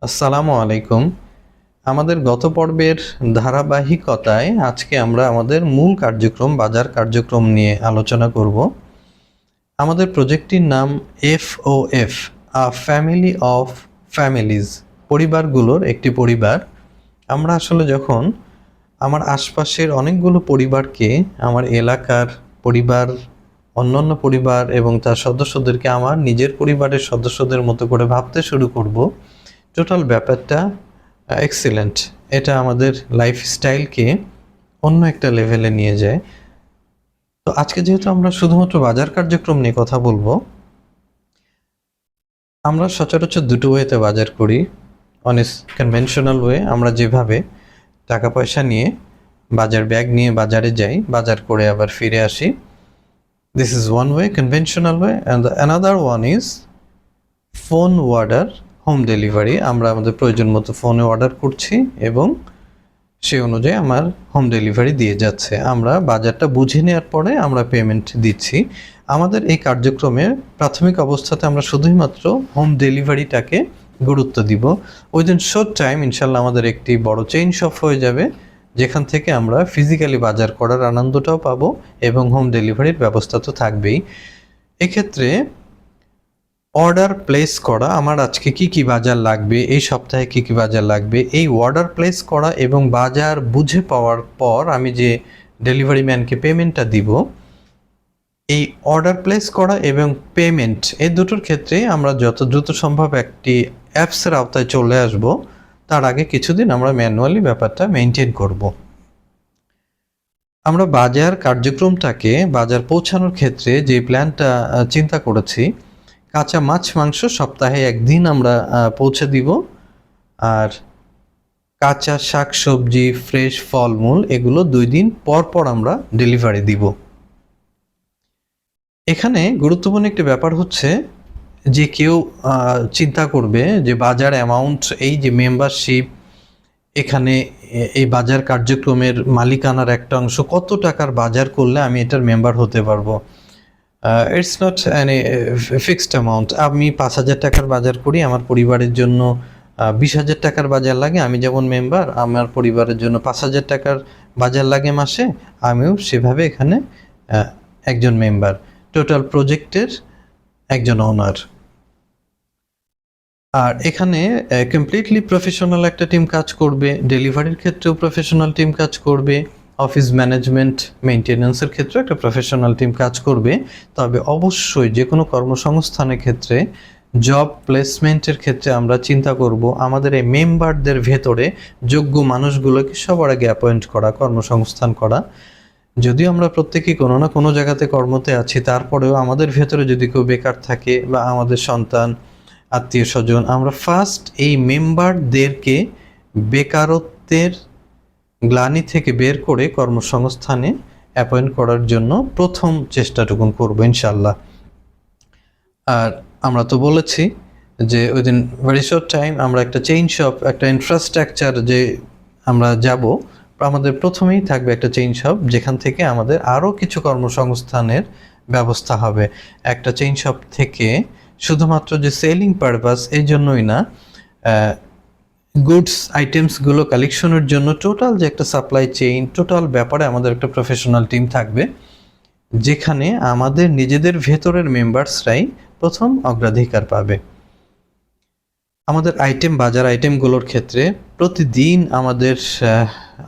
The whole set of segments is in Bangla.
আসসালামু আলাইকুম। আমাদের গত পর্বের ধারাবাহিকতায় আজকে আমরা আমাদের মূল কার্যক্রম বাজার কার্যক্রম নিয়ে আলোচনা করব। আমাদের প্রজেক্টটির নাম FOF, a family of families, পরিবারগুলোর একটি পরিবার। আমরা আসলে যখন আমার আশপাশের অনেকগুলো পরিবারকে, আমার এলাকার পরিবার, অন্যান্য পরিবার এবং তার সদস্যদেরকে আমার নিজের পরিবারের সদস্যদের মতো করে ভাবতে শুরু করব, টোটাল ব্যাপারটা এক্সিলেন্ট। এটা আমাদের লাইফস্টাইলকে অন্য একটা লেভেলে নিয়ে যায়। তো আজকে যেহেতু আমরা শুধুমাত্র বাজার কার্যক্রম নিয়ে কথা বলবো, আমরা সচরাচর দুটো ওয়েতে বাজার করি। অন ইস কনভেনশনাল ওয়ে, আমরা যেভাবে টাকা পয়সা নিয়ে বাজার ব্যাগ নিয়ে বাজারে যাই, বাজার করে আবার ফিরে আসি। This is one way, conventional way, and another one is phone order, home delivery. আমরা আমাদের প্রয়োজন মতো ফোনে অর্ডার করছি এবং সে অনুযায়ী আমার হোম ডেলিভারি দিয়ে যাচ্ছে। আমরা বাজারটা বুঝে নেওয়ার পরে আমরা পেমেন্ট দিচ্ছি। আমাদের এই কার্যক্রমের প্রাথমিক অবস্থাতে আমরা শুধুমাত্র হোম ডেলিভারিটাকে গুরুত্ব দিব। উইদিন শর্ট টাইম ইনশাল্লাহ আমাদের একটি বড় চেইন শপ হয়ে যাবে, যেখান থেকে আমরা ফিজিক্যালি বাজার করার আনন্দটাও পাবো এবং হোম ডেলিভারির ব্যবস্থা তো থাকবেই। এক্ষেত্রে অর্ডার প্লেস করা, আমার আজকে কি কি বাজার লাগবে, এই সপ্তাহে কি কি বাজার লাগবে, এই অর্ডার প্লেস করা এবং বাজার বুঝে পাওয়ার পর আমি যে ডেলিভারি ম্যানকে পেমেন্টটা দিব, এই অর্ডার প্লেস করা এবং পেমেন্ট এই দুটোর ক্ষেত্রে আমরা যত দ্রুত সম্ভব একটি অ্যাপসের আওতায় চলে আসব। তার আগে কিছুদিন আমরা ম্যানুয়ালি ব্যাপারটা মেনটেন করব। আমরা বাজার কার্যক্রমটাকে বাজার পৌঁছানোর ক্ষেত্রে যে প্ল্যানটা চিন্তা করেছি, কাঁচা মাছ মাংস সপ্তাহে একদিন আমরা পৌঁছে দিব, আর কাঁচা শাক সবজি, ফ্রেশ ফলমূল এগুলো 2 দিন পর পর আমরা ডেলিভারি দিব। এখানে গুরুত্বপূর্ণ একটি ব্যাপার হচ্ছে যে কেউ চিন্তা করবে যে বাজার অ্যামাউন্ট, এই যে মেম্বারশিপ, এখানে এই বাজার কার্যক্রমের মালিকানার একটা অংশ, কত টাকার বাজার করলে আমি এটার মেম্বার হতে পারবো। It's not any fixed amount. আমি 5,000 টাকার বাজার করি, আমার পরিবারের জন্য 20,000 টাকার বাজার লাগে, আমি যেমন মেম্বার, আমার পরিবারের জন্য 5,000 টাকার বাজার লাগে মাসে, আমিও সেভাবে এখানে একজন মেম্বার, টোটাল প্রজেক্টের একজন ওনার। আর এখানে কমপ্লিটলি প্রফেশনাল একটা টিম কাজ করবে, ডেলিভারির ক্ষেত্রেও প্রফেশনাল টিম কাজ করবে, অফিস ম্যানেজমেন্ট মেইনটেনেন্সের ক্ষেত্রে একটা প্রফেশনাল টিম কাজ করবে। তবে অবশ্যই যে কোনো কর্মসংস্থানের ক্ষেত্রে, জব প্লেসমেন্টের ক্ষেত্রে আমরা চিন্তা করব আমাদের এই মেম্বারদের ভেতরে যোগ্য মানুষগুলোকে সবার আগে অ্যাপয়েন্ট করা, কর্মসংস্থান করা। যদিও আমরা প্রত্যেকেই কোনো না কোনো জায়গাতে কর্মতে আছি, তারপরেও আমাদের ভেতরে যদি কেউ বেকার থাকে বা আমাদের সন্তান, আত্মীয় স্বজন, আমরা ফার্স্ট এই মেম্বারদেরকে বেকারত্বের গ্লানি থেকে বের করে কর্মসংস্থানে অ্যাপয়েন্ট করার জন্য প্রথম চেষ্টাটুকুন করবো ইনশাল্লাহ। আর আমরা তো বলেছি যে উইদিন ভেরি শর্ট টাইম আমরা একটা চেইন শপ, একটা ইনফ্রাস্ট্রাকচার যে আমরা যাব, আমাদের প্রথমেই থাকবে একটা চেইন শপ, যেখান থেকে আমাদের আরও কিছু কর্মসংস্থানের ব্যবস্থা হবে। একটা চেইন শপ থেকে শুধুমাত্র যে সেলিং পারপাস এই জন্যই না, গুডস আইটেমসগুলো কালেকশনের জন্য টোটাল যে একটা সাপ্লাই চেইন, টোটাল ব্যাপারে আমাদের একটা প্রফেশনাল টিম থাকবে, যেখানে আমাদের নিজেদের ভেতরের মেম্বার্সরাই প্রথম অগ্রাধিকার পাবে। আমাদের বাজার আইটেমগুলোর ক্ষেত্রে প্রতিদিন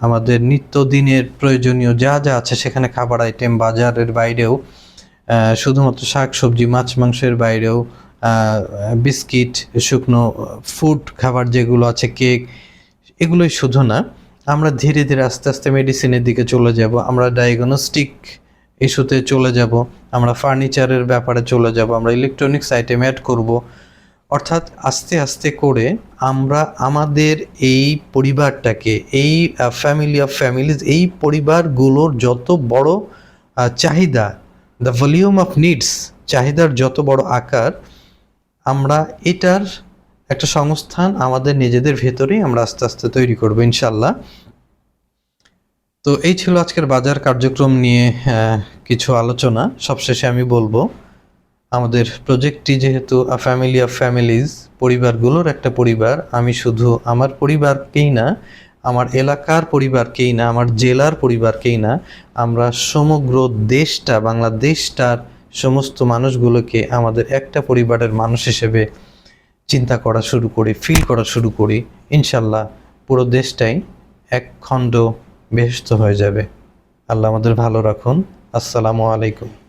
আমাদের নিত্যদিনের প্রয়োজনীয় যা যা আছে, সেখানে খাবার আইটেম, বাজারের বাইরেও শুধুমাত্র শাক সবজি মাছ মাংসের বাইরেও বিস্কিট, শুকনো ফুড খাবার যেগুলো আছে, কেক, এগুলোই শুধু না, আমরা ধীরে ধীরে আস্তে আস্তে মেডিসিনের দিকে চলে যাব, আমরা ডায়াগনস্টিক ইস্যুতে চলে যাব, আমরা ফার্নিচারের ব্যাপারে চলে যাব, আমরা ইলেকট্রনিক্স আইটেম অ্যাড করব। অর্থাৎ আস্তে আস্তে করে আমরা আমাদের এই পরিবারটাকে, এই ফ্যামিলি অফ ফ্যামিলিজ, এই পরিবারগুলোর যত বড় চাহিদা, দ্য ভলিউম অফ নিডস, চাহিদার যত বড় আকার, আমরা এটার একটা সংস্থান আমাদের নিজেদের ভেতরেই আমরা আস্তে আস্তে তৈরি করবো ইনশাল্লাহ। তো এই ছিল আজকের বাজার কার্যক্রম নিয়ে কিছু আলোচনা। সবশেষে আমি বলবো, আমাদের প্রজেক্টটি যেহেতু আ ফ্যামিলি অফ ফ্যামিলিজ, পরিবারগুলোর একটা পরিবার, আমি শুধু আমার পরিবারকেই না, আমার এলাকার পরিবারকেই না, আমার জেলার পরিবারকেই না, আমরা সমগ্র দেশটা, বাংলাদেশটার সমস্ত মানুষগুলোকে আমাদের একটা পরিবারের মানুষ হিসেবে চিন্তা করা শুরু করি, ফিল করা শুরু করি, ইনশাল্লাহ পুরো দেশটাই এক খণ্ড বেহেশত হয়ে যাবে। আল্লাহ আমাদের ভালো রাখুন। আসসালামু আলাইকুম।